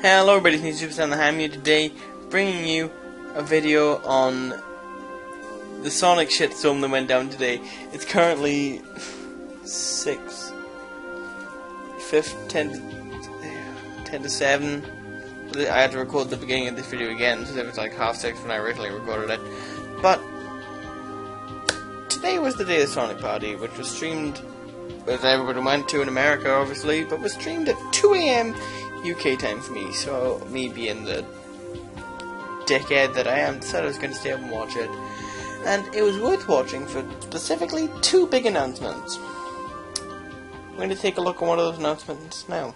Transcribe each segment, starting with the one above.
Hello everybody, it's Superstar the Ham here today, bringing you a video on the Sonic shitstorm that went down today. It's currently 10 to 7. I had to record the beginning of this video again, so it was like 6:30 when I originally recorded it. But today was the day of the Sonic Party, which was streamed, as everybody went to in America obviously, but was streamed at 2 AM UK time for me, so me being the dickhead that I am, decided I was going to stay up and watch it. And it was worth watching for specifically two big announcements. I'm going to take a look at one of those announcements now.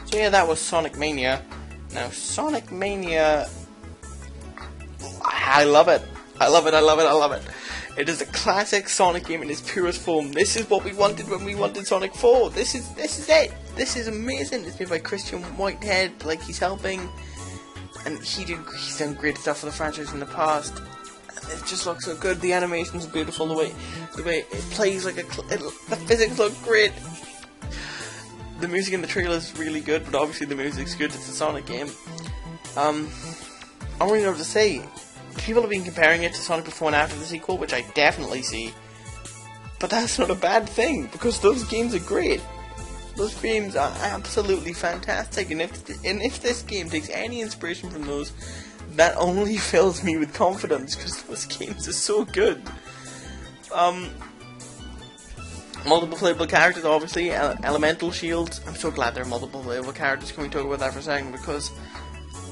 So yeah, that was Sonic Mania. Now, Sonic Mania, I love it. I love it, I love it, I love it. It is a classic Sonic game in its purest form. This is what we wanted when we wanted Sonic 4. This is it. This is amazing. It's made by Christian Whitehead, like he's helping. And he's done great stuff for the franchise in the past. And it just looks so good. The animation's beautiful, the way it plays like the physics look great. The music in the trailer is really good, but obviously the music's good, it's a Sonic game. I don't really know what to say. People have been comparing it to Sonic before and after the sequel, which I definitely see. But that's not a bad thing, because those games are great. Those games are absolutely fantastic, and if this game takes any inspiration from those, that only fills me with confidence, because those games are so good. Multiple playable characters, obviously, elemental shields. I'm so glad there are multiple playable characters. Can we talk about that for a second? Because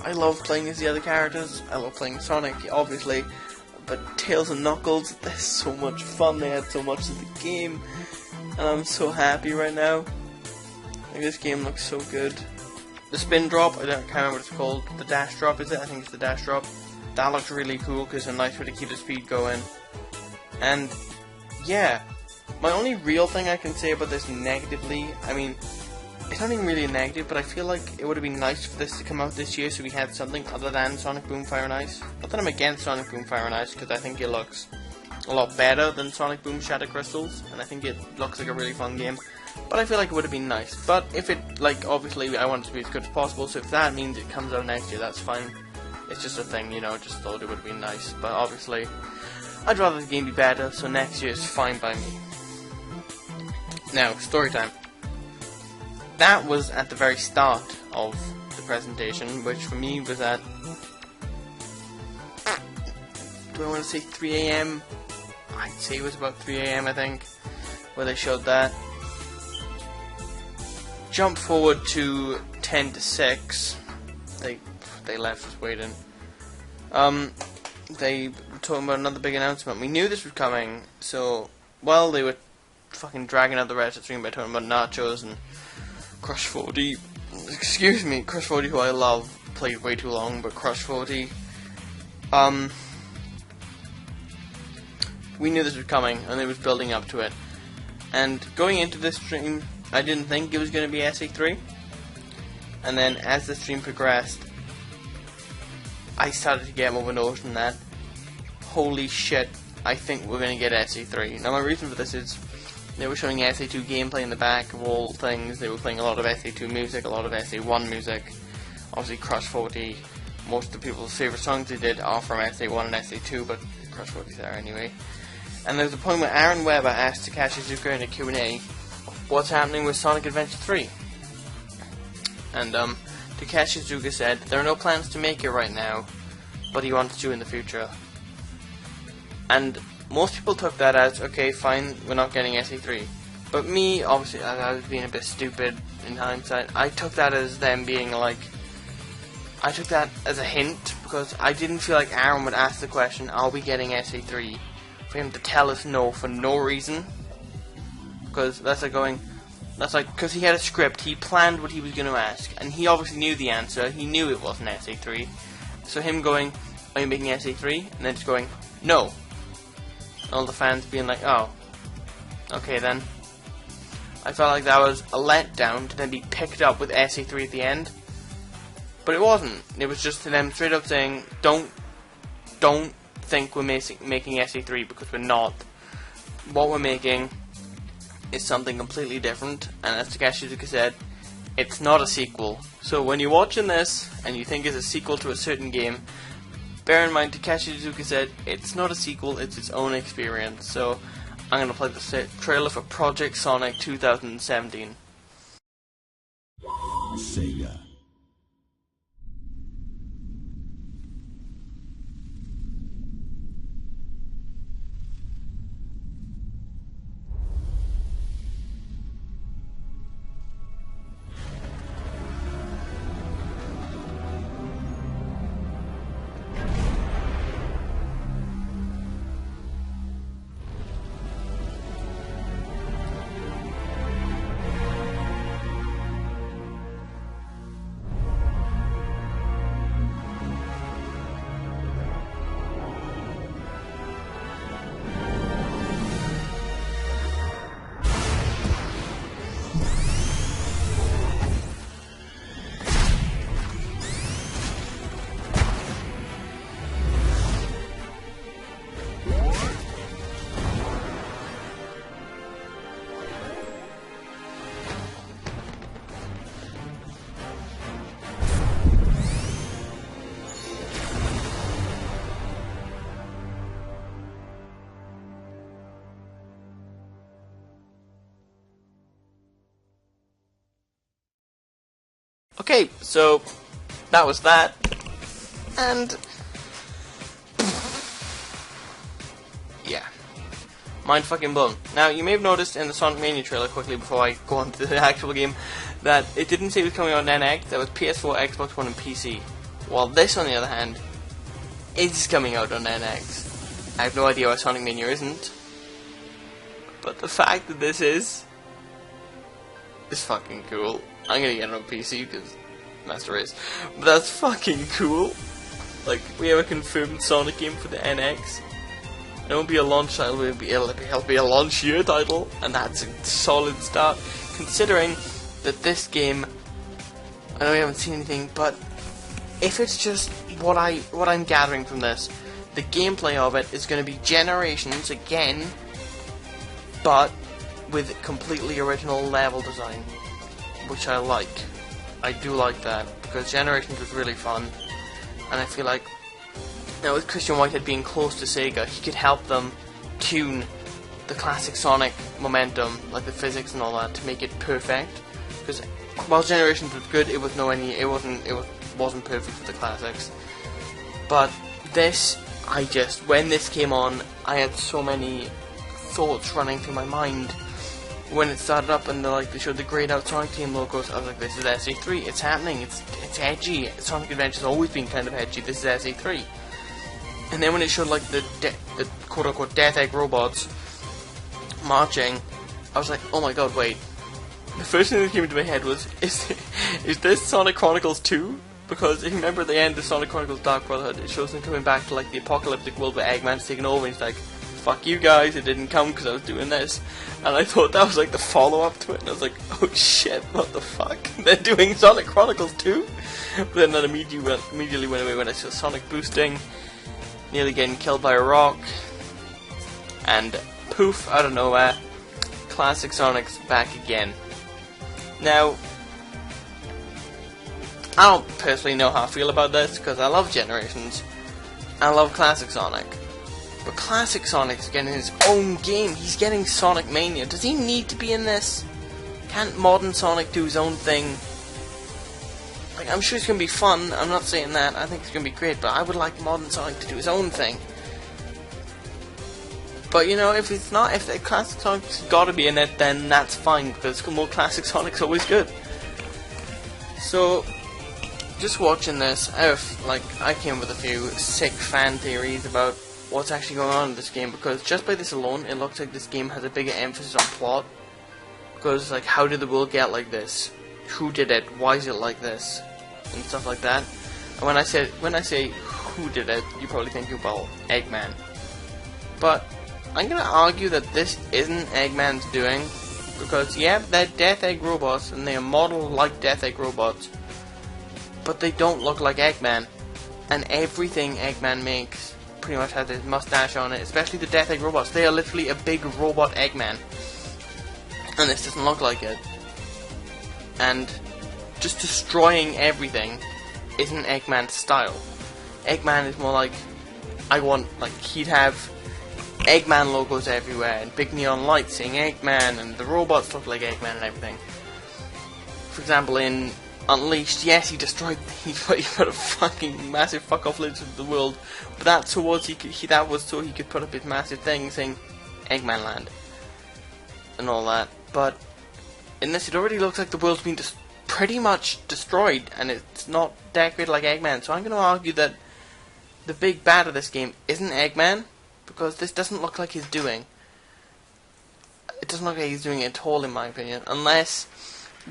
I love playing as the other characters. I love playing Sonic, obviously. But Tails and Knuckles, they're so much fun. They add so much to the game. And I'm so happy right now. Like, this game looks so good. The spin drop, I can't remember what it's called. The dash drop, is it? I think it's the dash drop. That looks really cool because it's a nice way to keep the speed going. And, yeah. My only real thing I can say about this negatively, I mean, it's not even really a negative, but I feel like it would have been nice for this to come out this year so we had something other than Sonic Boom Fire and Ice. Not that I'm against Sonic Boom Fire and Ice, because I think it looks a lot better than Sonic Boom Shatter Crystals, and I think it looks like a really fun game. But I feel like it would have been nice. But if it, like, obviously I want it to be as good as possible, so if that means it comes out next year, that's fine. It's just a thing, you know, just thought it would have been nice. But obviously, I'd rather the game be better, so next year is fine by me. Now, story time. That was at the very start of the presentation, which for me was at, do I want to say 3 AM? I'd say it was about 3 AM, I think, where they showed that. Jump forward to 10 to 6. They left us waiting. they were talking about another big announcement. We knew this was coming, so while they were fucking dragging out the rest of the stream by talking about Nachos and Crush 40, excuse me, Crush 40, who I love, played way too long, but Crush 40, we knew this was coming, and they was building up to it. And going into this stream, I didn't think it was going to be SE3, and then as the stream progressed, I started to get more of a notion that, holy shit, I think we're going to get SE3. Now my reason for this is, they were showing SE2 gameplay in the back of all things. They were playing a lot of SE2 music, a lot of SE1 music. Obviously Crush 40, most of the people's favourite songs they did are from SE1 and SE2, but Crush 40's there anyway. And there was a point where Aaron Weber asked Takashi Zuka in a Q&A, what's happening with Sonic Adventure 3? And Takashi Zuka said, there are no plans to make it right now, but he wants to in the future. And most people took that as, okay, fine, we're not getting SE3. But me, obviously, I was being a bit stupid in hindsight. I took that as them being like, I took that as a hint, because I didn't feel like Aaron would ask the question, are we getting SE3? For him to tell us no for no reason. Because that's like going, that's like, because he had a script, he planned what he was going to ask, and he obviously knew the answer, he knew it wasn't SE3. So him going, are you making SE3? And then just going, no. All the fans being like, oh, okay then. I felt like that was a letdown to then be picked up with SE3 at the end. But it wasn't. It was just them straight up saying, don't think we're making SE3, because we're not. What we're making is something completely different, and as Takashi Zuka said, it's not a sequel. So when you're watching this, and you think it's a sequel to a certain game, bear in mind, Takashi Zuka said, it's not a sequel, it's its own experience. So, I'm going to play the trailer for Project Sonic 2017. Sega. Okay, so that was that, and yeah, mind fucking blown. Now, you may have noticed in the Sonic Mania trailer, quickly before I go on to the actual game, that it didn't say it was coming out on NX, that was PS4, Xbox One, and PC. While this, on the other hand, is coming out on NX. I have no idea why Sonic Mania isn't, but the fact that this is fucking cool. I'm gonna get it on PC because Master Race, but that's fucking cool. Like, we have a confirmed Sonic game for the NX. It won't be a launch title, it'll be a launch year title, and that's a solid start, considering that this game, I know we haven't seen anything, but if it's just what I'm gathering from this, the gameplay of it is going to be Generations again, but with completely original level design, which I like. I do like that, because Generations was really fun, and I feel like, now with Christian Whitehead being close to Sega, he could help them tune the classic Sonic momentum, like the physics and all that, to make it perfect. Because while Generations was good, it wasn't perfect for the classics. But this, when this came on, I had so many thoughts running through my mind. When it started up and they showed the grayed out Sonic Team logos, I was like, this is SE3, it's happening, it's edgy. Sonic Adventure's always been kind of edgy, this is SE3. And then when it showed like the quote-unquote Death Egg robots marching, I was like, oh my god, wait. The first thing that came into my head was, is this Sonic Chronicles 2? Because if you remember at the end of Sonic Chronicles Dark Brotherhood, it shows them coming back to like the apocalyptic world where Eggman's taking over, and he's like, fuck you guys, it didn't come because I was doing this. And I thought that was like the follow-up to it, and I was like, oh shit, what the fuck? They're doing Sonic Chronicles 2? But then that immediately went away when I saw Sonic boosting, nearly getting killed by a rock, and poof, out of nowhere, Classic Sonic's back again. Now, I don't personally know how I feel about this, because I love Generations, I love Classic Sonic. But Classic Sonic's getting his own game. He's getting Sonic Mania. Does he need to be in this? Can't modern Sonic do his own thing? Like, I'm sure it's going to be fun. I'm not saying that. I think it's going to be great. But I would like modern Sonic to do his own thing. But, you know, if it's not, if the Classic Sonic's got to be in it, then that's fine. Because more Classic Sonic's always good. So, just watching this, I came with a few sick fan theories about what's actually going on in this game, because just by this alone, it looks like this game has a bigger emphasis on plot. Because, like, how did the world get like this? Who did it? Why is it like this? And stuff like that. And when I say who did it, you probably think, well, Eggman. But I'm gonna argue that this isn't Eggman's doing, because yeah, they're Death Egg robots and they are modeled like Death Egg robots, but they don't look like Eggman. And everything Eggman makes pretty much has his mustache on it, especially the Death Egg robots. They are literally a big robot Eggman, and this doesn't look like it. And just destroying everything isn't Eggman's style. Eggman is more like, he'd have Eggman logos everywhere and big neon lights saying Eggman, and the robots look like Eggman and everything. For example, in Unleashed, yes, he put a fucking massive fuck off lid to the world, but that was so he could put up his massive thing saying Eggman Land and all that. But in this, it already looks like the world's been pretty much destroyed, and it's not decorated like Eggman. So I'm going to argue that the big bad of this game isn't Eggman, because this doesn't look like he's doing. It doesn't look like he's doing it at all, in my opinion, unless I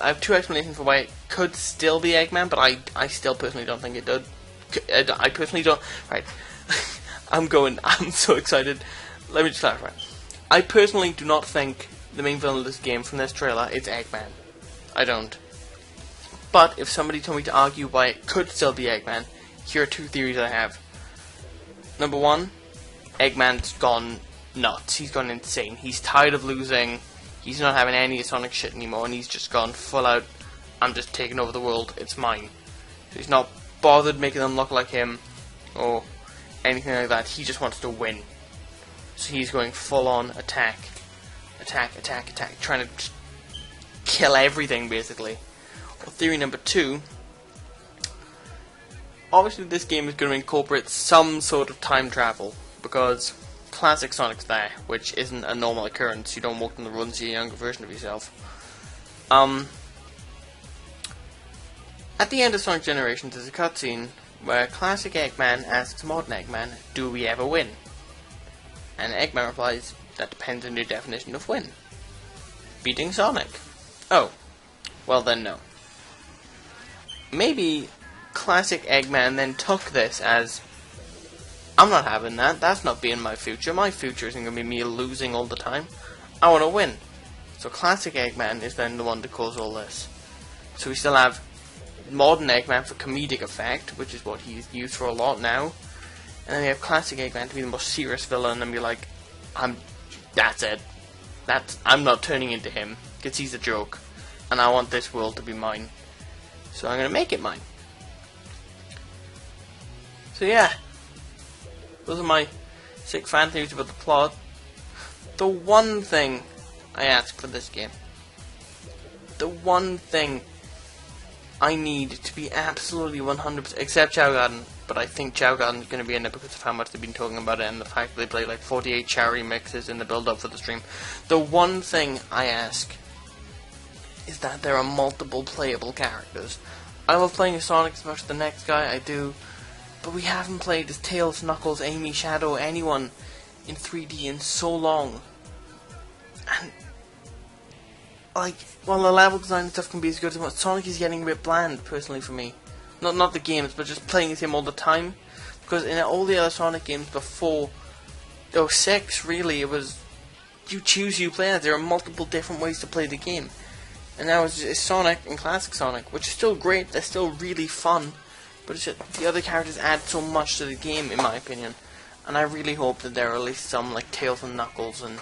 have two explanations for why it could still be Eggman, but I still personally don't think it did. I personally don't. Right. I'm so excited. Let me just clarify. I personally do not think the main villain of this game from this trailer is Eggman. I don't. But if somebody told me to argue why it could still be Eggman, here are two theories I have. Number one, Eggman's gone nuts. He's gone insane. He's tired of losing. He's not having any Sonic shit anymore, and he's just gone full out, I'm just taking over the world, it's mine. So he's not bothered making them look like him, or anything like that. He just wants to win. So he's going full on attack, trying to kill everything, basically. Or theory number two, obviously this game is going to incorporate some sort of time travel, because Classic Sonic's there, which isn't a normal occurrence. You don't walk in the road and see a younger version of yourself. At the end of Sonic Generations, there's a cutscene where Classic Eggman asks Modern Eggman, do we ever win? And Eggman replies, that depends on your definition of win. Beating Sonic. Oh, well then no. Maybe Classic Eggman then took this as, I'm not having that, that's not being my future. My future isn't going to be me losing all the time. I want to win. So Classic Eggman is then the one to cause all this. So we still have Modern Eggman for comedic effect, which is what he's used for a lot now. And then we have Classic Eggman to be the most serious villain and be like, that's it. I'm not turning into him, because he's a joke. And I want this world to be mine. So I'm going to make it mine. So yeah. Those are my 6 fan theories about the plot. The one thing I ask for this game, the one thing I need to be absolutely 100%, except Chow Garden, but I think Chow Garden is going to be in it because of how much they've been talking about it and the fact that they played like 48 Chow remixes in the build-up for the stream. The one thing I ask is that there are multiple playable characters. I love playing as Sonic as much as the next guy, I do. But we haven't played as Tails, Knuckles, Amy, Shadow, anyone in 3D in so long. And, like, while the level design and stuff can be as good as what Sonic is getting a bit bland, personally, for me. Not the games, but just playing as him all the time. Because in all the other Sonic games before 06, really, it was you choose who you play as. There are multiple different ways to play the game. And now it's Sonic and Classic Sonic, which is still great, they're still really fun. But it's just, the other characters add so much to the game, in my opinion. And I really hope that there are at least some, like Tails and Knuckles and...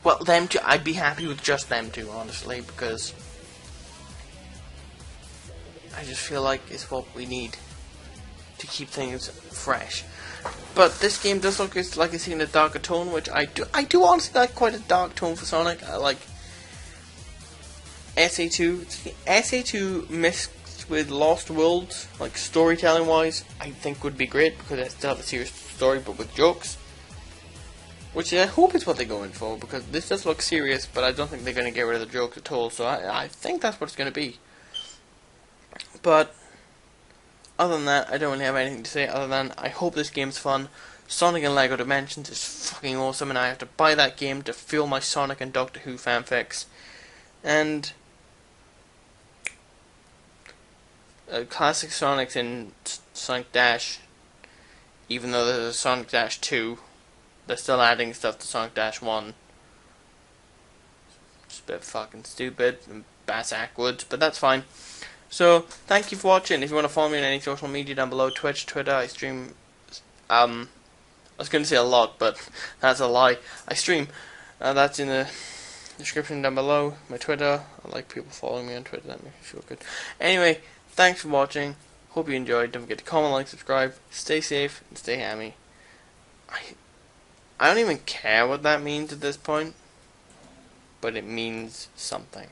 Well, them two, I'd be happy with just them two, honestly, because... I just feel like it's what we need to keep things fresh. But this game does look like it's in a darker tone, which I do honestly like quite a dark tone for Sonic. I like SA2. SA2 mixed with Lost Worlds, like storytelling wise, I think would be great because they still have a serious story but with jokes. Which I hope is what they're going for, because this does look serious, but I don't think they're going to get rid of the jokes at all, so I think that's what it's going to be. But other than that, I don't really have anything to say other than I hope this game's fun. Sonic and Lego Dimensions is fucking awesome, and I have to buy that game to fill my Sonic and Doctor Who fanfics. And classic Sonic's in Sonic Dash, even though there's a Sonic Dash 2, they're still adding stuff to Sonic Dash 1. It's a bit fucking stupid and bass-ackwards, but that's fine. So, thank you for watching. If you want to follow me on any social media down below, Twitch, Twitter, I stream, I was going to say a lot, but that's a lie. I stream, that's in the description down below, my Twitter. I like people following me on Twitter, that makes me feel good. Anyway, thanks for watching, hope you enjoyed, don't forget to comment, like, subscribe, stay safe, and stay hammy. I don't even care what that means at this point, but it means something.